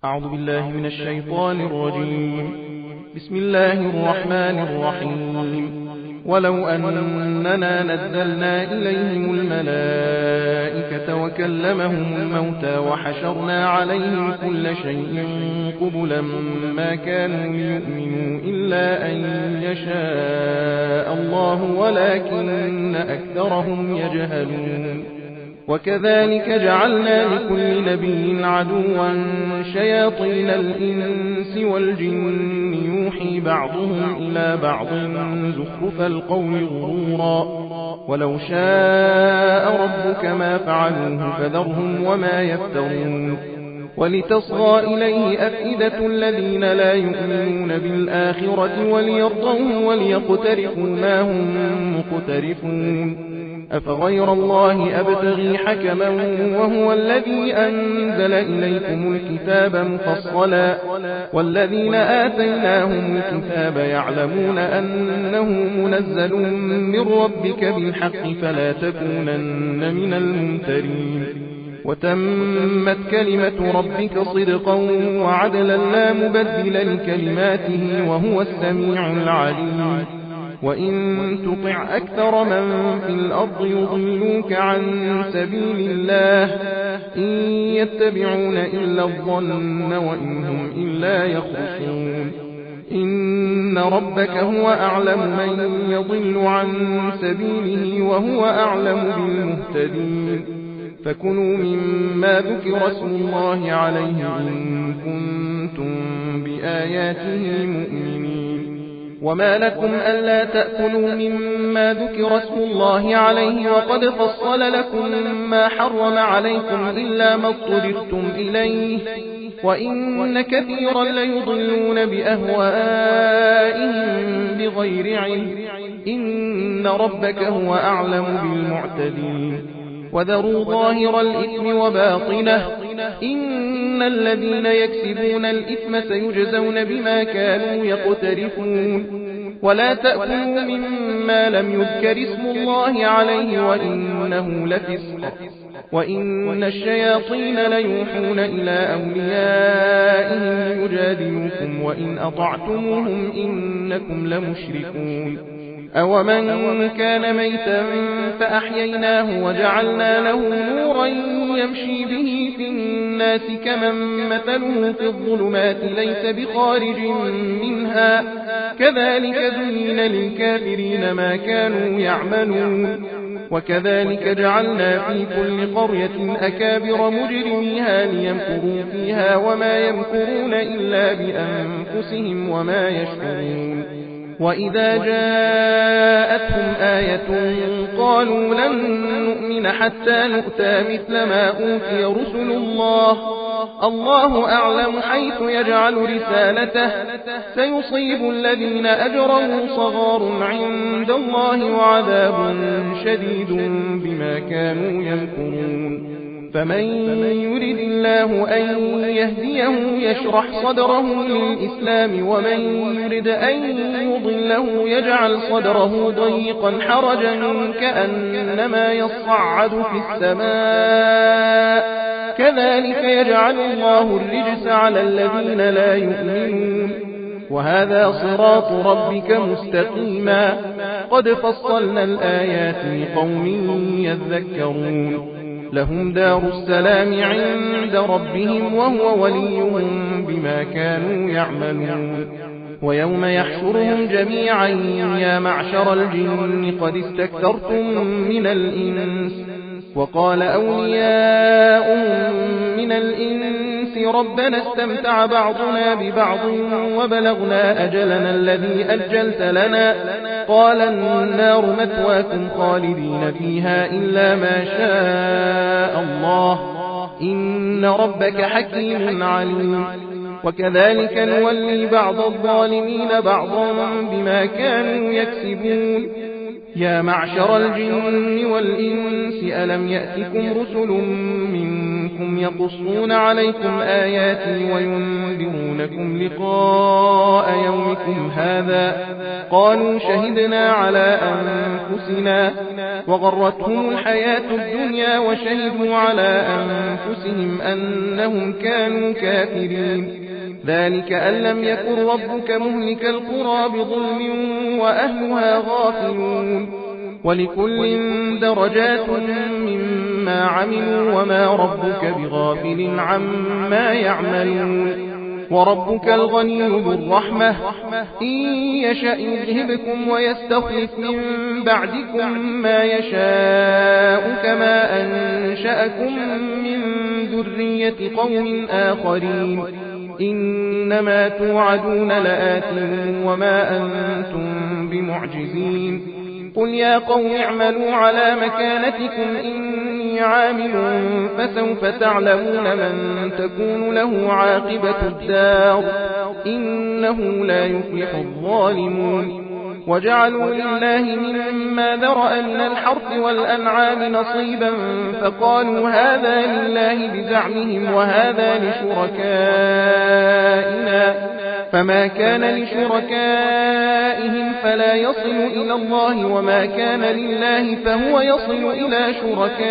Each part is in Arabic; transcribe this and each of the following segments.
أعوذ بالله من الشيطان الرجيم. بسم الله الرحمن الرحيم. ولو أننا نزلنا إليهم الملائكة وكلمهم الموتى وحشرنا عليهم كل شيء قبلا ما كانوا ليؤمنوا إلا أن يشاء الله ولكن أكثرهم يجهلون. وكذلك جعلنا لكل نبي عدوا شياطين الإنس والجن يوحي بعضهم إلى بعض زخرف القول غرورا ولو شاء ربك ما فعلوه فذرهم وما يفترون. ولتصغى إليه أفئدة الذين لا يؤمنون بالآخرة وليرضوه وليقترفوا ما هم مقترفون. أفغير الله أبتغي حكما وهو الذي أنزل إليكم الكتاب مفصلا والذين آتيناهم الكتاب يعلمون أنه منزل من ربك بالحق فلا تكونن من الممترين. وتمت كلمة ربك صدقا وعدلا لا مبدل لكلماته وهو السميع العليم. وإن تطع أكثر من في الأرض يضلوك عن سبيل الله إن يتبعون إلا الظن وإن هم إلا يخرصون. إن ربك هو أعلم من يضل عن سبيله وهو أعلم بالمهتدين. فكلوا مما ذكر اسم الله عليه إن كنتم بآياته مؤمنين. وما لكم ألا تأكلوا مما ذكر اسم الله عليه وقد فصل لكم ما حرم عليكم إلا ما اضطررتم إليه وإن كثيرا ليضلون بأهوائهم بغير علم إن ربك هو أعلم بالمعتدين. وذروا ظاهر الإثم وباطنه إن الذين يكسبون الإثم سيجزون بما كانوا يقترفون. ولا تأكلوا مما لم يذكر اسم الله عليه وإنه لفسق وإن الشياطين ليوحون إلى أوليائهم يجادلوكم وإن أطعتموهم إنكم لمشركون. أومن كان ميتا فأحييناه وجعلنا له نورا يمشي به في الناس كمن مثله في الظلمات ليس بخارج منها كذلك زين للكافرين ما كانوا يعملون. وكذلك جعلنا في كل قرية أكابر مجرميها ليمكروا فيها وما يمكرون إلا بأنفسهم وما يشعرون. وإذا جاءتهم آية قالوا لن نؤمن حتى نؤتى مثل ما أوتي رسل الله الله أعلم حيث يجعل رسالته سيصيب الذين أجرموا صغار عند الله وعذاب شديد بما كانوا يمكرون. فمن يرد الله أن يهديه يشرح صدره للإسلام ومن يرد أن يضله يجعل صدره ضيقا حرجا كأنما يصعد في السماء كذلك يجعل الله الرجس على الذين لا يؤمنون. وهذا صراط ربك مستقيما قد فصلنا الآيات لقوم يذكرون. لهم دار السلام عند ربهم وهو وليهم بما كانوا يعملون. ويوم يحشرهم جميعا يا معشر الجن قد استكثرتم من الإنس وقال أولياؤهم من الإنس ربنا استمتع بعضنا ببعض وبلغنا أجلنا الذي أجلت لنا قال النار مثواكم خالدين فيها إلا ما شاء الله إن ربك حكيم عليم. وكذلك نولي بعض الظالمين بعضا بما كانوا يكسبون. يا معشر الجن والإنس ألم يأتكم رسل منكم يقصون عليكم آياتي وينذرونكم لقاء يومكم هذا قالوا شهدنا على أنفسنا وغرتهم الحياة الدنيا وشهدوا على أنفسهم أنهم كانوا كافرين ذلك أن لم يكن ربك مهلك القرى بظلم وأهلها غافلون ولكل درجات مما عملوا وما ربك بغافل عما يعملون وربك الغني ذو الرحمة إن يشأ يذهبكم ويستخلف من بعدكم ما يشاء كما أنشأكم من ذرية قوم آخرين إنما توعدون لآت وما أنتم بمعجزين قل يا قوم اعملوا على مكانتكم إني عامل فسوف تعلمون من تكون له عاقبة الدار إنه لا يفلح الظالمون وجعلوا لله مما ذرأ من الحرث والأنعام نصيبا فقالوا هذا لله بزعمهم وهذا لشركائنا فما كان لشركائهم فلا يصل إلى الله وما كان لله فهو يصل إلى شركائهم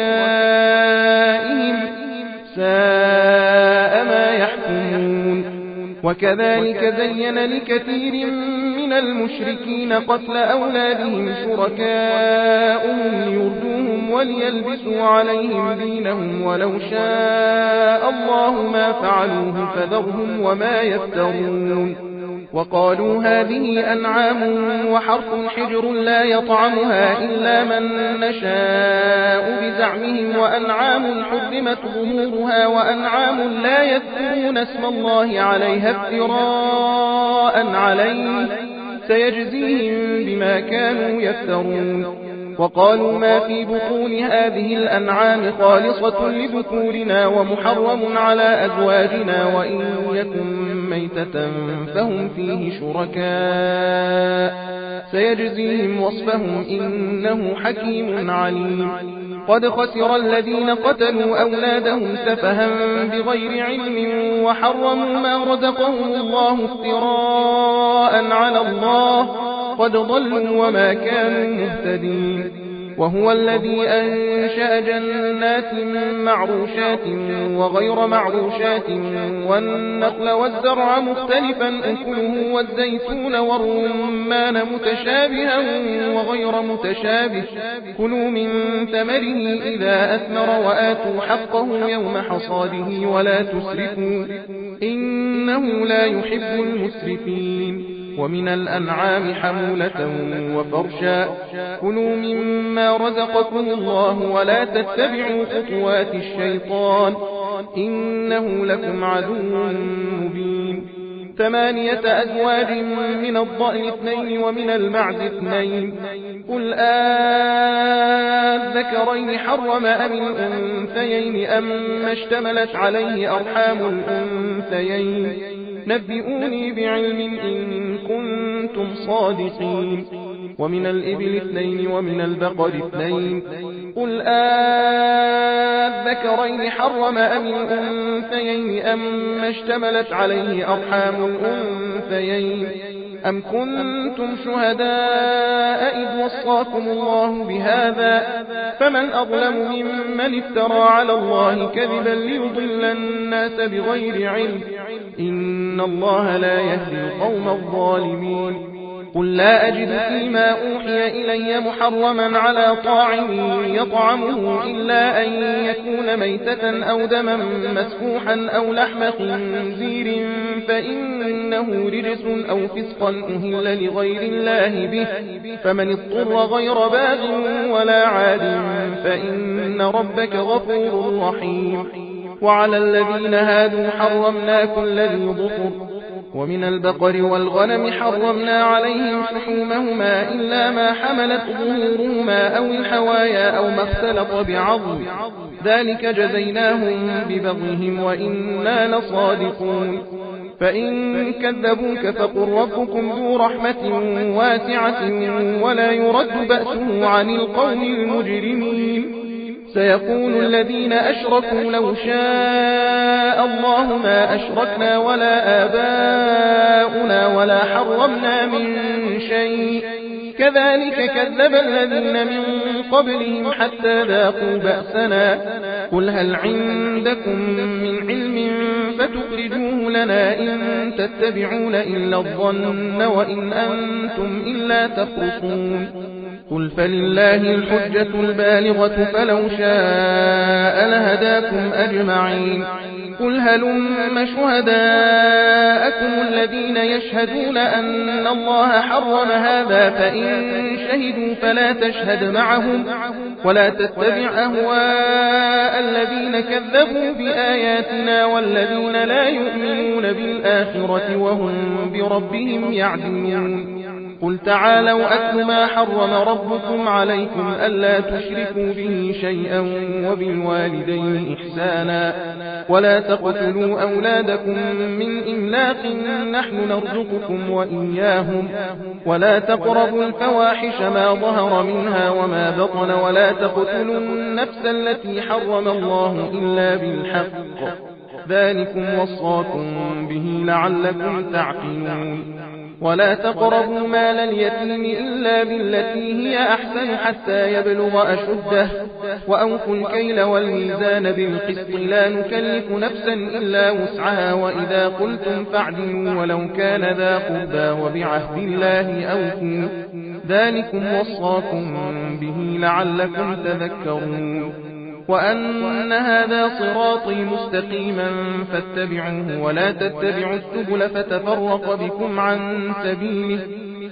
ساء ما يحكمون وكذلك زين لكثير من المشركين قتل أولادهم شركاؤهم ليردوهم وليلبسوا عليهم دينهم ولو شاء الله ما فعلوه فذرهم وما يفترون وقالوا هذه أنعام وحرث حجر لا يطعمها إلا من نشاء بزعمهم وأنعام حرمت ظهورها وأنعام لا يذكرون اسم الله عليها افتراء عليه سيجزيهم بما كانوا يفترون وقالوا ما في بطون هذه الأنعام خالصة لذكورنا ومحرم على أزواجنا وإن يكن ميتة فهم فيه شركاء سيجزيهم وصفهم إنه حكيم عليم قد خسر الذين قتلوا أولادهم سفها بغير علم وحرموا ما رزقهم الله افتراء على الله قد ضلوا وما كانوا مهتدين وهو الذي أنشأ جنات معروشات وغير معروشات والنخل والزرع مختلفا أكله والزيتون والرمان متشابها وغير متشابه كلوا من ثمره إذا أثمر وآتوا حقه يوم حصاده ولا تسرفوا إنه لا يحب المسرفين ومن الأنعام حمولة وفرشا كلوا مما رزقكم الله ولا تتبعوا خطوات الشيطان إنه لكم عدو مبين 8 أزواج من الضأن 2 ومن المعز 2 قل الذكرين حرم أم الأنثيين أم اشتملت عليه أرحام الأنثيين نبئوني بعلم إن كنتم صادقين ومن الإبل 2 ومن البقر 2 قل الذكرين حرم أم الأنثيين أم اشتملت عليه أرحام الأنثيين أم كنتم شهداء إذ وصاكم الله بهذا فمن أظلم ممن افترى على الله كذبا ليضل الناس بغير علم إن الله لا يهدي القوم الظالمين قل لا أجد فيما أوحي إلي محرما على طاعم يطعمه إلا أن يكون ميتة أو دما مسفوحا أو لحم خنزير فإنه رجس أو فسقا أهل لغير الله به فمن اضطر غير باغ ولا عاد فإن ربك غفور رحيم وعلى الذين هادوا حرمنا كل ذي ظفر ومن البقر والغنم حرمنا عليهم شحومهما إلا ما حملت ظهورهما أو الحوايا أو ما اختلط بعظم ذلك جزيناهم ببغيهم وإنا لصادقون فإن كذبوك فقل ربكم ذو رحمة واسعة ولا يرد بأسه عن القوم المجرمين سيقول الذين أشركوا لو شاء الله ما أشركنا ولا آباؤنا ولا حرمنا من شيء كذلك كذب الذين من قبلهم حتى ذاقوا بأسنا قل هل عندكم من علم فتخرجوه لنا إن تتبعون إلا الظن وإن أنتم إلا تخرصون قل فلله الحجة البالغة فلو شاء لهداكم أجمعين قل هلم شهداءكم الذين يشهدون أن الله حرم هذا فإن شهدوا فلا تشهد معهم ولا تتبع أهواء الذين كذبوا بآياتنا والذين لا يؤمنون بالآخرة وهم بربهم يعدلون قل تعالوا أتل ما حرم ربكم عليكم ألا تشركوا به شيئا وبالوالدين إحسانا ولا تقتلوا أولادكم من إملاق نحن نرزقكم وإياهم ولا تقربوا الفواحش ما ظهر منها وما بطن ولا تقتلوا النفس التي حرم الله إلا بالحق ذلكم وصاكم به لعلكم تعقلون ولا تقربوا مال اليتيم إلا بالتي هي أحسن حتى يبلغ أشده وأوفوا الكيل والميزان بالقسط لا نكلف نفسا إلا وسعها وإذا قلتم فاعدلوا ولو كان ذا قربى وبعهد الله أوفوا ذلكم وصاكم به لعلكم تذكرون وأن هذا صراطي مستقيما فاتبعوه ولا تتبعوا السبل فتفرق بكم عن سبيله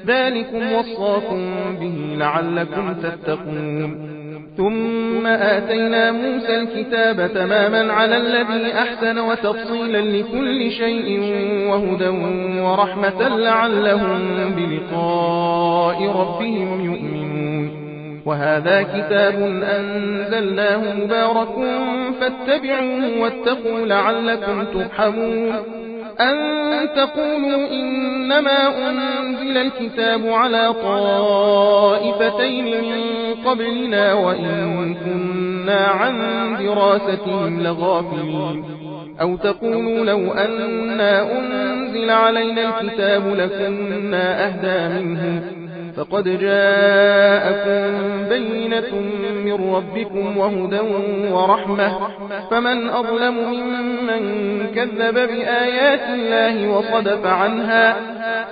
ذلكم وصاكم به لعلكم تتقون ثم آتينا موسى الكتاب تماما على الذي أحسن وتفصيلا لكل شيء وهدى ورحمة لعلهم بلقاء ربهم يؤمنون وهذا كتاب أنزلناه مبارك فاتبعوه واتقوا لعلكم ترحمون أن تقولوا إنما أنزل الكتاب على طائفتين من قبلنا وإن كنا عن دراستهم لغافلين أو تقولوا لو أنا أنزل علينا الكتاب لكنا أهدى منه فقد جاءكم بينة من ربكم وهدى ورحمة فمن أظلم ممن كذب بآيات الله وصدف عنها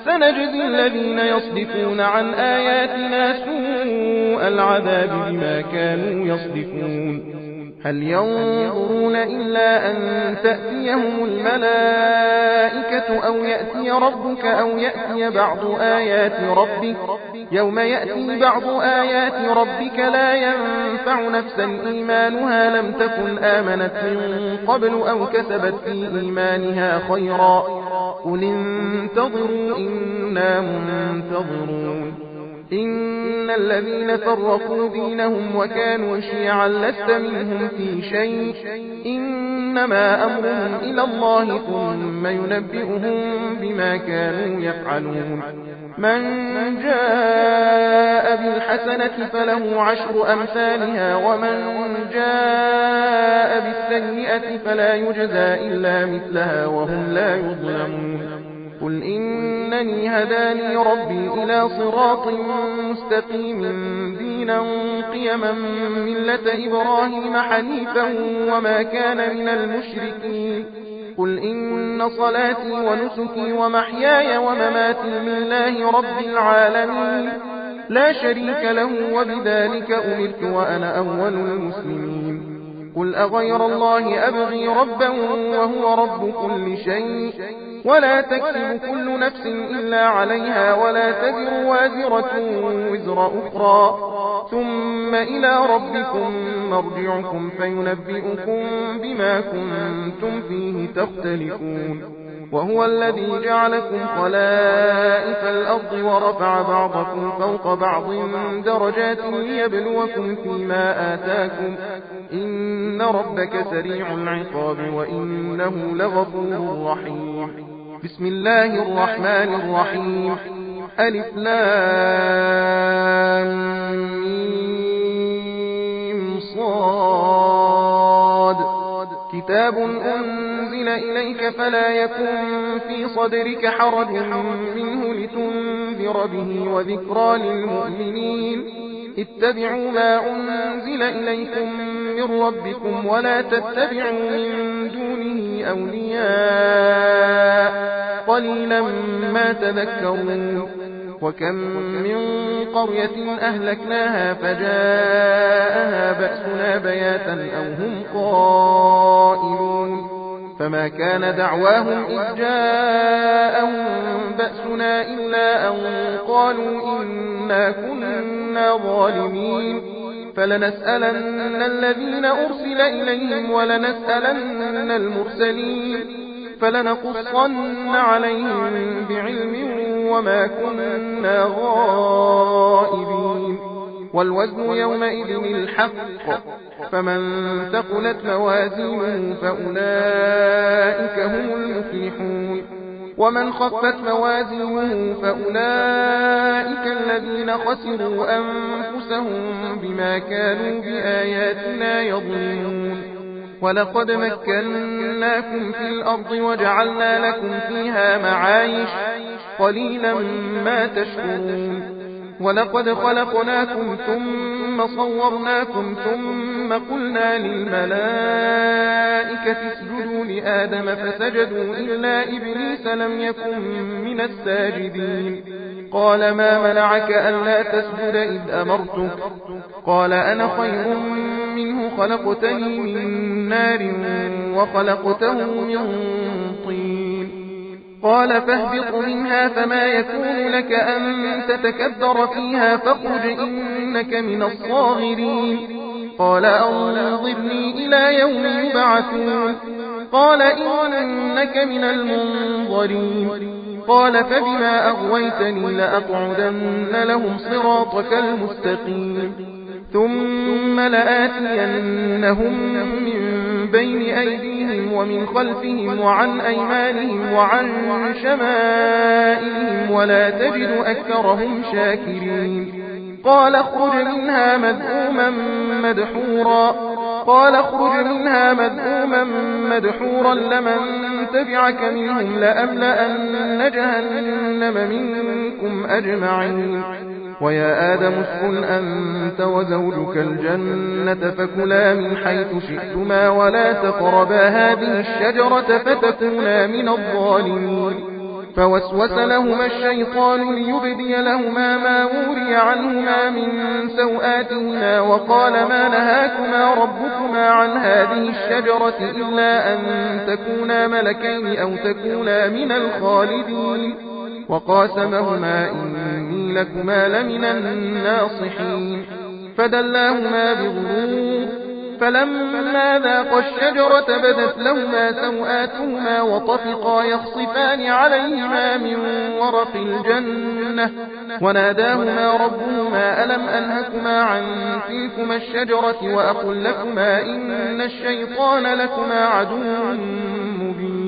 سنجزي الذين يصدفون عن آياتنا سوء العذاب بما كانوا يصدفون هل ينظرون إلا أن تأتيهم الملائكة أو يأتي ربك أو يأتي بعض آيات ربك يوم يأتي بعض آيات ربك لا ينفع نفسا إيمانها لم تكن آمنت من قبل أو كسبت في إيمانها خيرا قل انتظروا إنا منتظرون إن الذين فرقوا دينهم وكانوا شيعا لست منهم في شيء إنما أمرهم إلى الله ثم ينبئهم بما كانوا يفعلون من جاء بالحسنة فله 10 أمثالها ومن جاء بالسيئة فلا يجزى إلا مثلها وهم لا يظلمون قل إنني هداني ربي إلى صراط مستقيم دينا قيما ملة إبراهيم حنيفا وما كان من المشركين قل إن صلاتي ونسكي ومحياي ومماتي لله رب العالمين لا شريك له وبذلك أمرت وأنا أول المسلمين قل أغير الله أبغي ربا وهو رب كل شيء ولا تكسب كل نفس إلا عليها ولا تزر وازرة وزر أخرى ثم إلى ربكم مرجعكم فينبئكم بما كنتم فيه تختلفون وهو الذي جعلكم خلائف الأرض ورفع بعضكم فوق بعض درجات ليبلوكم فيما آتاكم إن ربك سريع العقاب وإنه لغفور رحيم بسم الله الرحمن الرحيم ألف لام ميم صاد كتاب أنزل إليك فلا يكن في صدرك حرج منه لتنذر به وذكرى للمؤمنين اتبعوا ما أنزل إليكم من ربكم ولا تتبعوا من دونه أولياء قليلا ما تذكرون وكم من قرية أهلكناها فجاءها بأسنا بياتا أو هم قائلون فما كان دعواهم إذ جاءهم بأسنا إلا أن قالوا إنا كنا ظالمين فلنسألن الذين أرسل إليهم ولنسألن المرسلين فلنقصن عليهم بعلم وما كنا غائبين والوزن يومئذ الحق فمن ثقلت موازينه فأولئك هم المفلحون ومن خفت موازينه فأولئك الذين خسروا أنفسهم بما كانوا بآياتنا يظلمون ولقد مكناكم في الأرض وجعلنا لكم فيها معايش قليلا ما تشكرون ولقد خلقناكم ثم صورناكم ثم قلنا للملائكة اسجدوا لآدم فسجدوا إلا إبليس لم يكن من الساجدين قال ما منعك ألا تسجد إذ أمرتك قال أنا خير منه خلقتني من نار وخلقته من طين قال فاهبط منها فما يكون لك أن تتكبر فيها فاخرج إنك من الصاغرين قال أنظرني إلى يوم يبعثون قال إنك من المنظرين قال فبما أغويتني لأقعدن لهم صراطك المستقيم ثم لآتينهم من بين أيديهم ومن خلفهم وعن أيمانهم وعن شمائلهم ولا تجد أكثرهم شاكرين قال اخرج منها مذءوما لمن تبعك منهم لأملأن جهنم منكم أجمعين ويا آدم اسكن أنت وزوجك الجنة فكلا من حيث شئتما ولا تقربا هذه الشجرة فتكونا من الظالمين فوسوس لهما الشيطان ليبدي لهما ما وري عنهما من سوآتهما وقال ما نهاكما ربكما عن هذه الشجرة إلا أن تكونا ملكين أو تكونا من الخالدين وقاسمهما إني لكما لمن الناصحين فدلاهما بغرور فلما ذاقا الشجرة بدت لهما سوآتهما وطفقا يخصفان عليهما من ورق الجنة وناداهما ربهما ألم أنهكما عن تلكما الشجرة وأقل لكما إن الشيطان لكما عدو مبين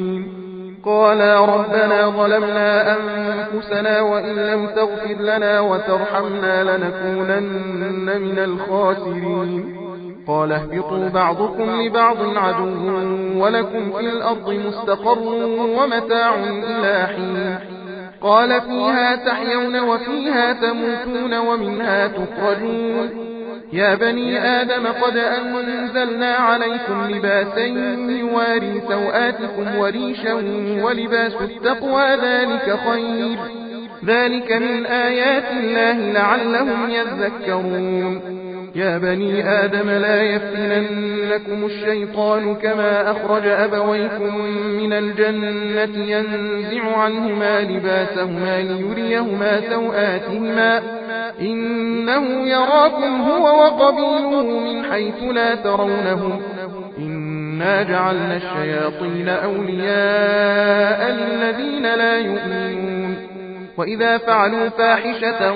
قالا ربنا ظلمنا أنفسنا وإن لم تغفر لنا وترحمنا لنكونن من الخاسرين قال اهبطوا بعضكم لبعض عدو ولكم في الأرض مستقر ومتاع إلى حين قال فيها تحيون وفيها تموتون ومنها تخرجون يا بني آدم قد أنزلنا عليكم لباسا يواري سوآتكم وريشا ولباس التقوى ذلك خير ذلك من آيات الله لعلهم يذكرون يا بني آدم لا يفتننكم الشيطان كما أخرج أبويكم من الجنة ينزع عنهما لباسهما ليريهما سوآتهما إنه يراكم هو وقبيله من حيث لا ترونهم إنا جعلنا الشياطين أولياء للذين لا يؤمنون وإذا فعلوا فاحشة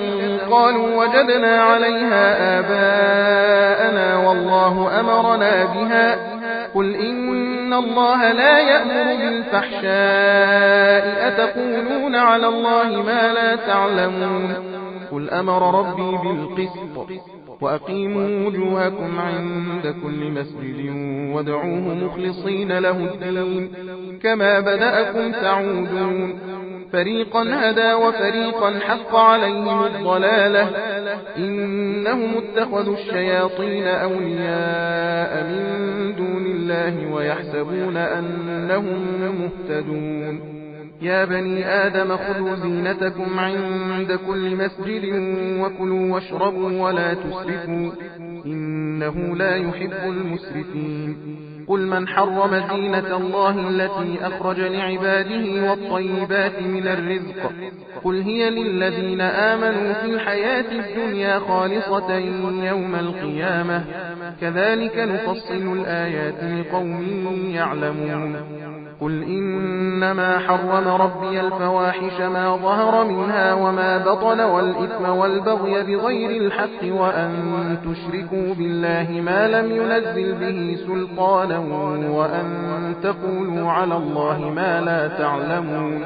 قالوا وجدنا عليها آباءنا والله أمرنا بها قل إن الله لا يأمر بالفحشاء أتقولون على الله ما لا تعلمون قل أمر ربي بالقسط وأقيموا وجوهكم عند كل مسجد وادعوه مخلصين له الدين كما بدأكم تعودون فريقا هدى وفريقا حق عليهم الضلالة إنهم اتخذوا الشياطين أولياء من دون الله ويحسبون أنهم مهتدون يا بني آدم خذوا زينتكم عند كل مسجد وكلوا واشربوا ولا تسرفوا إنه لا يحب المسرفين قل من حرم زينة الله التي أخرج لعباده والطيبات من الرزق قل هي للذين آمنوا في الحياة الدنيا خالصة يوم القيامة كذلك نفصل الآيات لقوم يعلمون قل إنما حرم ربي الفواحش ما ظهر منها وما بطن والإثم والبغي بغير الحق وأن تشركوا بالله ما لم ينزل به سلطانا وأن تقولوا على الله ما لا تعلمون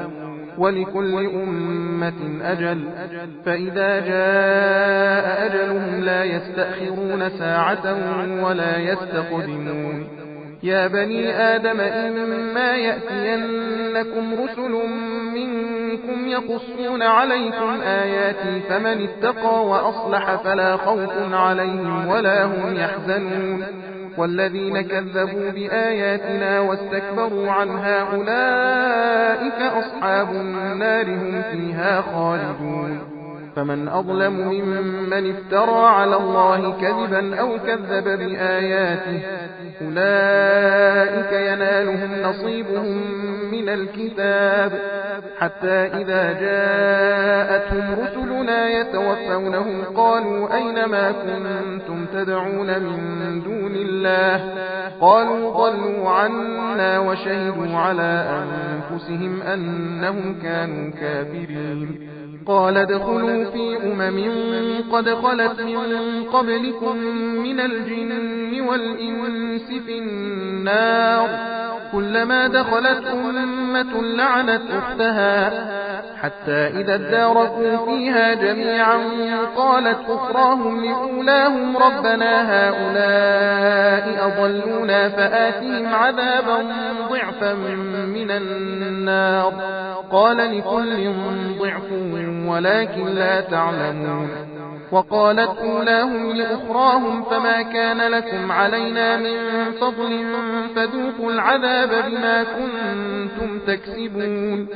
ولكل أمة أجل فإذا جاء أجلهم لا يستأخرون ساعة ولا يستقدمون يا بني آدم إما يأتينكم رسل منكم يقصون عليكم آياتي فمن اتقى وأصلح فلا خوف عليهم ولا هم يحزنون والذين كذبوا بآياتنا واستكبروا عنها أولئك أصحاب النار هم فيها خالدون فمن أظلم ممن افترى على الله كذبا أو كذب بآياته أولئك ينالهم نصيبهم من الكتاب حتى إذا جاءتهم رسلنا يتوفونهم قالوا أين ما كنتم تدعون من دون الله قالوا ضلوا عنا وشهدوا على أنفسهم أنهم كانوا كافرين قال ادخلوا في قد خلت من قبلكم من الجن والإنس في النار كلما دخلت أمة لعنت أختها حتى إذا اداركوا فيها جميعا قالت أخراهم لأولاهم ربنا هؤلاء أضلونا فآتهم عذابا ضعفا من النار قال لكل ضعف ولكن لا تعلمون وقالت أولاهم لأخراهم فما كان لكم علينا من فضل فذوقوا العذاب بما كنتم تكسبون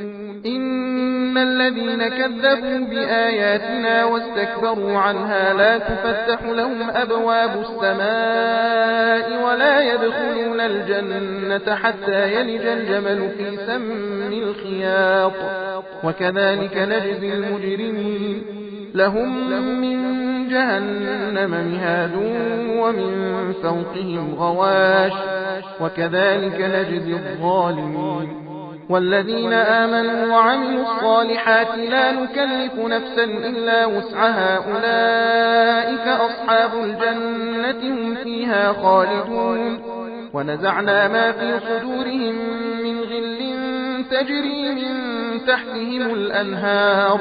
إن الذين كذبوا بآياتنا واستكبروا عنها لا تفتح لهم أبواب السماء ولا يدخلون الجنة حتى يلج الجمل في سم الخياط وكذلك نجزي المجرمين لهم من جهنم مهاد ومن فوقهم غواش وكذلك نجزي الظالمين والذين آمنوا وعملوا الصالحات لا نكلف نفسا إلا وسعها أولئك أصحاب الجنة هم فيها خالدون ونزعنا ما في صدورهم من غل تجري من تحتهم الأنهار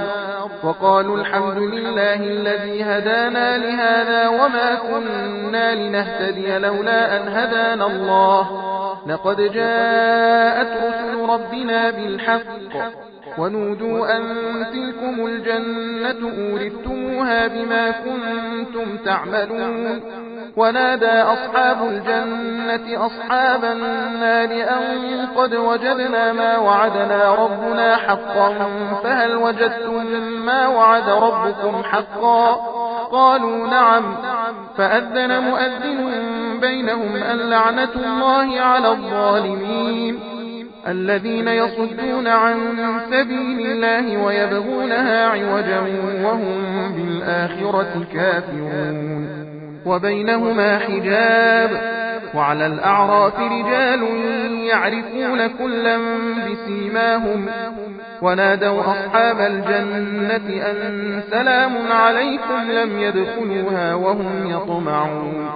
وقالوا الحمد لله الذي هدانا لهذا وما كنا لنهتدي لولا أن هدانا الله لقد جاءت رسل ربنا بالحق ونودوا أن تلكم الجنة أورثتموها بما كنتم تعملون ونادى أصحاب الجنة أصحاب النار أن قد وجدنا ما وعدنا ربنا حقا فهل وجدتم ما وعد ربكم حقا قالوا نعم فأذن مؤذن بينهم اللعنة الله على الظالمين الذين يصدون عن سبيل الله ويبغونها عوجا وهم بالآخرة كافرون وبينهما حجاب وعلى الأعراف رجال يعرفون كلا بسيماهم ونادوا أصحاب الجنة أن سلام عليكم لم يدخلوها وهم يطمعون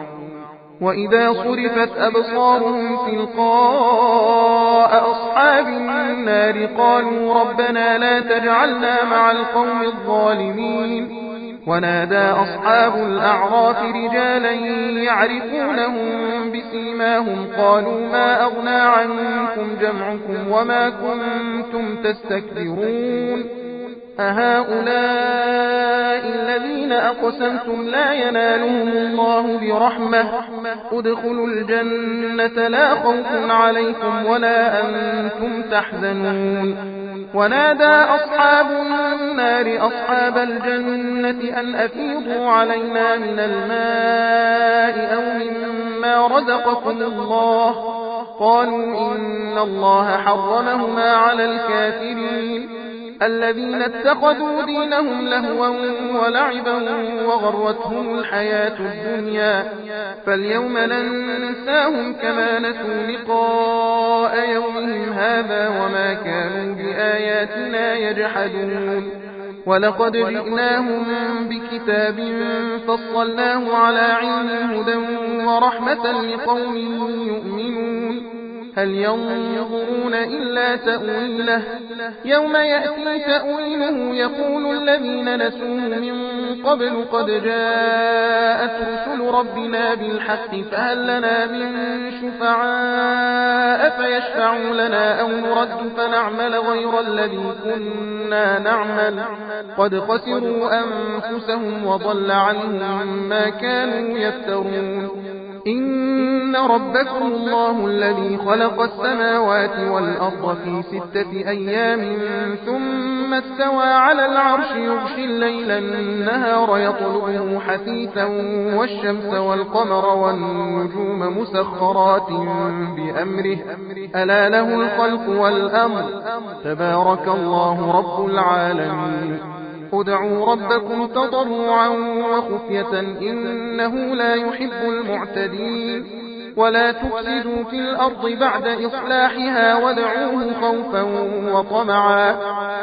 وإذا صرفت أبصارهم تلقاء أصحاب النار قالوا ربنا لا تجعلنا مع القوم الظالمين ونادى أصحاب الأعراف رجالا يعرفونهم بسيماهم قالوا ما أغنى عنكم جمعكم وما كنتم تستكبرون أهؤلاء الذين أقسمتم لا ينالهم الله برحمة ادخلوا الجنة لا خوف عليكم ولا أنتم تحزنون ونادى أصحاب النار أصحاب الجنة أن أفيضوا علينا من الماء أو مما رزقكم الله قالوا إن الله حرمهما على الكافرين الذين اتخذوا دينهم لهوا ولعبا وغرتهم الحياة الدنيا فاليوم ننساهم كما نسوا لقاء يومهم هذا وما كانوا بآياتنا يجحدون ولقد جئناهم بكتاب فصلناه على علم هدى ورحمة لقوم يؤمنون هل ينظرون إلا تأويله يوم يأتي تأويله يقول الذين نسوه من قبل قد جاءت رسل ربنا بالحق فهل لنا من شفعاء فيشفعوا لنا أو نرد فنعمل غير الذي كنا نعمل قد خسروا أنفسهم وضل عنهم ما كانوا يفترون إن ربكم الله الذي خلق السماوات والأرض في 6 أيام ثم استوى على العرش يغشي الليل النهار يطلبه حثيثا والشمس والقمر والنجوم مسخرات بأمره ألا له الخلق والأمر تبارك الله رب العالمين ادعوا ربكم تضرعا وخفية إنه لا يحب المعتدين ولا تفسدوا في الأرض بعد إصلاحها ودعوه خوفا وطمعا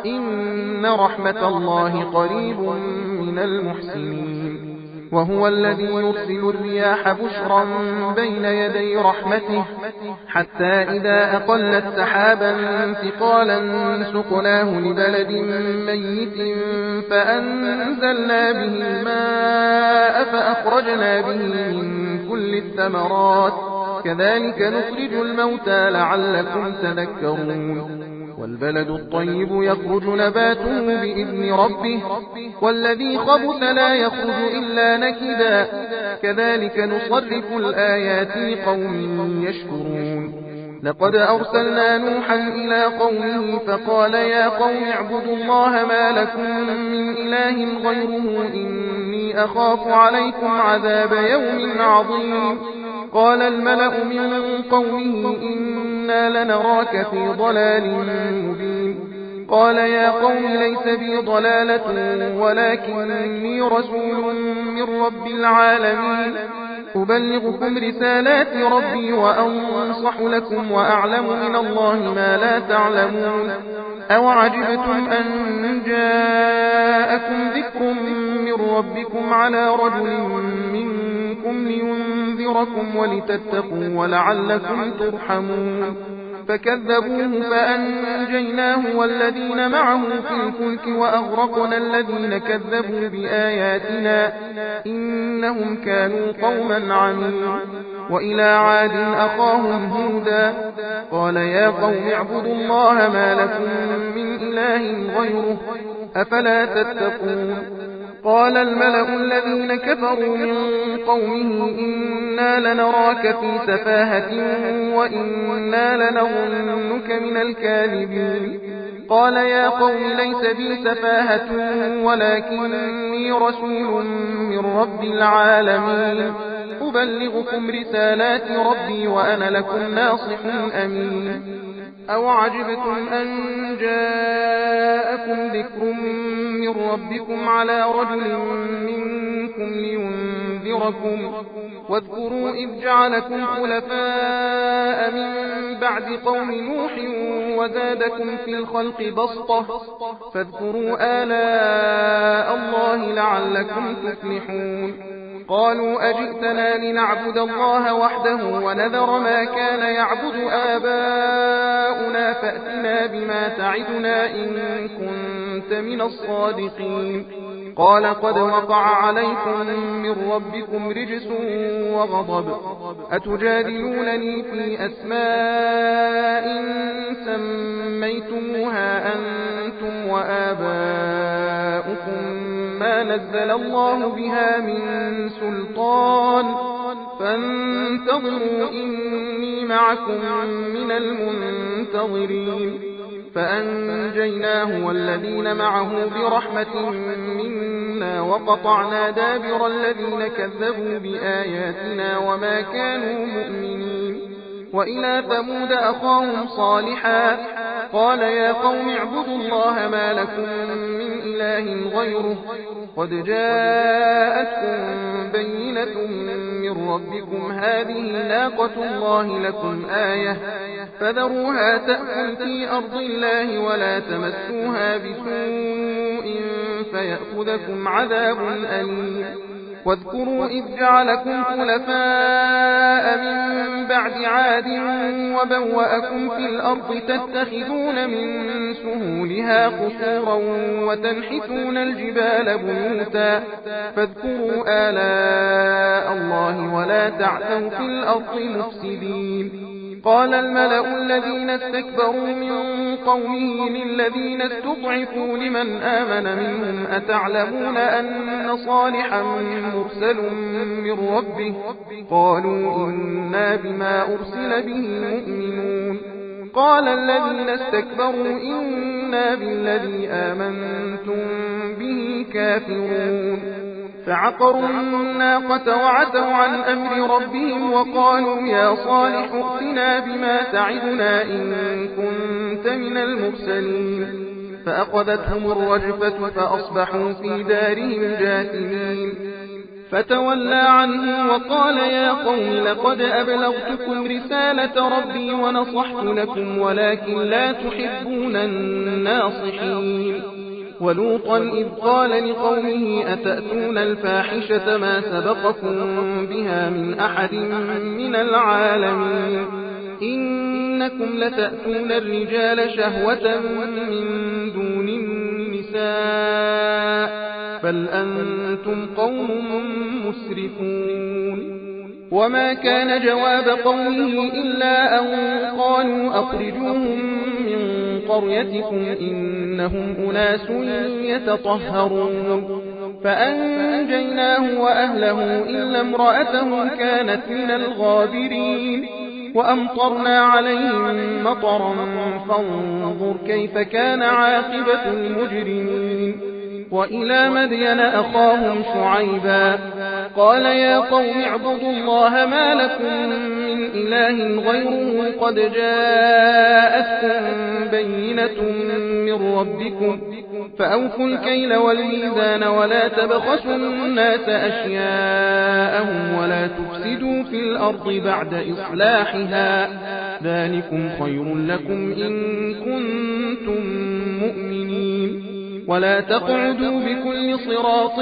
إن رحمة الله قريب من المحسنين وهو الذي يرسل الرياح بشرا بين يدي رحمته حتى إذا أقلت سحابا ثقالا سقناه لبلد ميت فأنزلنا به الماء فأخرجنا به من كل الثمرات كذلك نخرج الموتى لعلكم تذكرون والبلد الطيب يخرج نباته بإذن ربه والذي خبث لا يخرج إلا نكدا كذلك نصرف الآيات لقوم يشكرون لقد أرسلنا نوحا إلى قومه فقال يا قوم اعبدوا الله ما لكم من إله غيره إني أخاف عليكم عذاب يوم عظيم قال الملأ من قومه إنا لنراك في ضلال مبين قال يا قوم ليس بي ضلالة ولكني رسول من رب العالمين أبلغكم رسالات ربي وأنصح لكم وأعلم من الله ما لا تعلمون أوعجبتم أن جاءكم ذكر من ربكم على رجل منكم لينذركم ولتتقوا ولعلكم ترحمون فكذبوه فأنجيناه والذين معه في الفلك وأغرقنا الذين كذبوا بآياتنا إنهم كانوا قوما عمين وإلى عاد أخاهم هودا قال يا قوم اعبدوا الله ما لكم من إله غيره أفلا تتقون قال الملأ الذين كفروا من قومه إنا لنراك في سفاهة وإنا لنظنك من الكاذبين قال يا قوم ليس بي سفاهة ولكني رسول من رب العالمين أبلغكم رسالات ربي وأنا لكم ناصح أمين أوعجبتم أن جاءكم ذكر من ربكم على رجل منكم لينذركم واذكروا إذ جعلكم خلفاء من بعد قوم نوح وزادكم في الخلق بسطة فاذكروا آلاء الله لعلكم تفلحون قالوا أجئتنا لنعبد الله وحده ونذر ما كان يعبد آباؤنا فأتنا بما تعدنا إن كنت من الصادقين قال قد وقع عليكم من ربكم رجس وغضب أتجادلونني في أسماء سميتموها أنتم وآباؤكم ما نزل الله بها من سلطان فانتظروا إني معكم من المنتظرين فأنجيناه والذين معه برحمة منا وقطعنا دابر الذين كذبوا بآياتنا وما كانوا مؤمنين وإلى ثمود أخاهم صالحا قال يا قوم اعبدوا الله ما لكم من إله غيره قد جاءتكم بينة من ربكم هذه ناقة الله لكم آية فذروها تأكل في أرض الله ولا تمسوها بسوء فيأخذكم عذاب أليم واذكروا إذ جعلكم خلفاء من بعد عاد وبوأكم في الأرض تتخذون من سهولها قصورا وتنحتون الجبال بيوتا فاذكروا آلاء الله ولا تعثوا في الأرض مفسدين قال الملأ الذين استكبروا من قومه للذين استضعفوا لمن آمن منهم أتعلمون أن صالحا مرسل من ربه قالوا إنا بما أرسل به مؤمنون قال الذين استكبروا إنا بالذي آمنتم به كافرون فعقروا الناقة وعتوا عن أمر ربهم وقالوا يا صالح ائتنا بما تعدنا إن كنت من المرسلين فأخذتهم الرجفة فأصبحوا في دارهم جاثمين فتولى عنهم وقال يا قوم لقد أبلغتكم رسالة ربي ونصحت لكم ولكن لا تحبون الناصحين ولوطا إذ قال لقومه أتأتون الفاحشة ما سبقكم بها من أحد من العالمين إنكم لتأتون الرجال شهوة من دون النساء بل أنتم قوم مسرفون وما كان جواب قومه إلا أن قالوا أخرجوهم من قريتكم إنهم أناس يتطهرون فأنجيناه وأهله إلا امرأته كانت من الغابرين وأمطرنا عليهم مطرا فانظر كيف كان عاقبة المجرمين وإلى مدين أخاهم شعيبا قال يا قوم اعبدوا الله ما لكم من إله غيره قد جاءتكم بينة من ربكم فأوفوا الكيل والميزان ولا تبخسوا الناس أشياءهم ولا تفسدوا في الأرض بعد إصلاحها ذلكم خير لكم إن كنتم مؤمنين ولا تقعدوا بكل صراط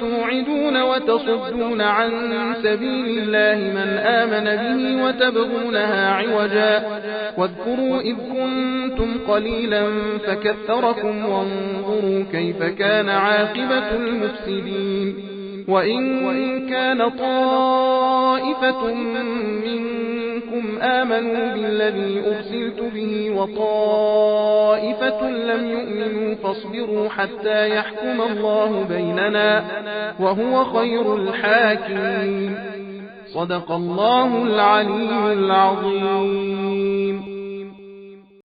توعدون وتصدون عن سبيل الله من آمن به وتبغونها عوجا واذكروا إذ كنتم قليلا فكثركم وانظروا كيف كان عاقبة المفسدين وإن كان طائفة منكم آمنوا بالذي أرسلت به وطائفة لم يؤمنوا فاصبروا حتى يحكم الله بيننا وهو خير الحاكمين صدق الله العلي العظيم.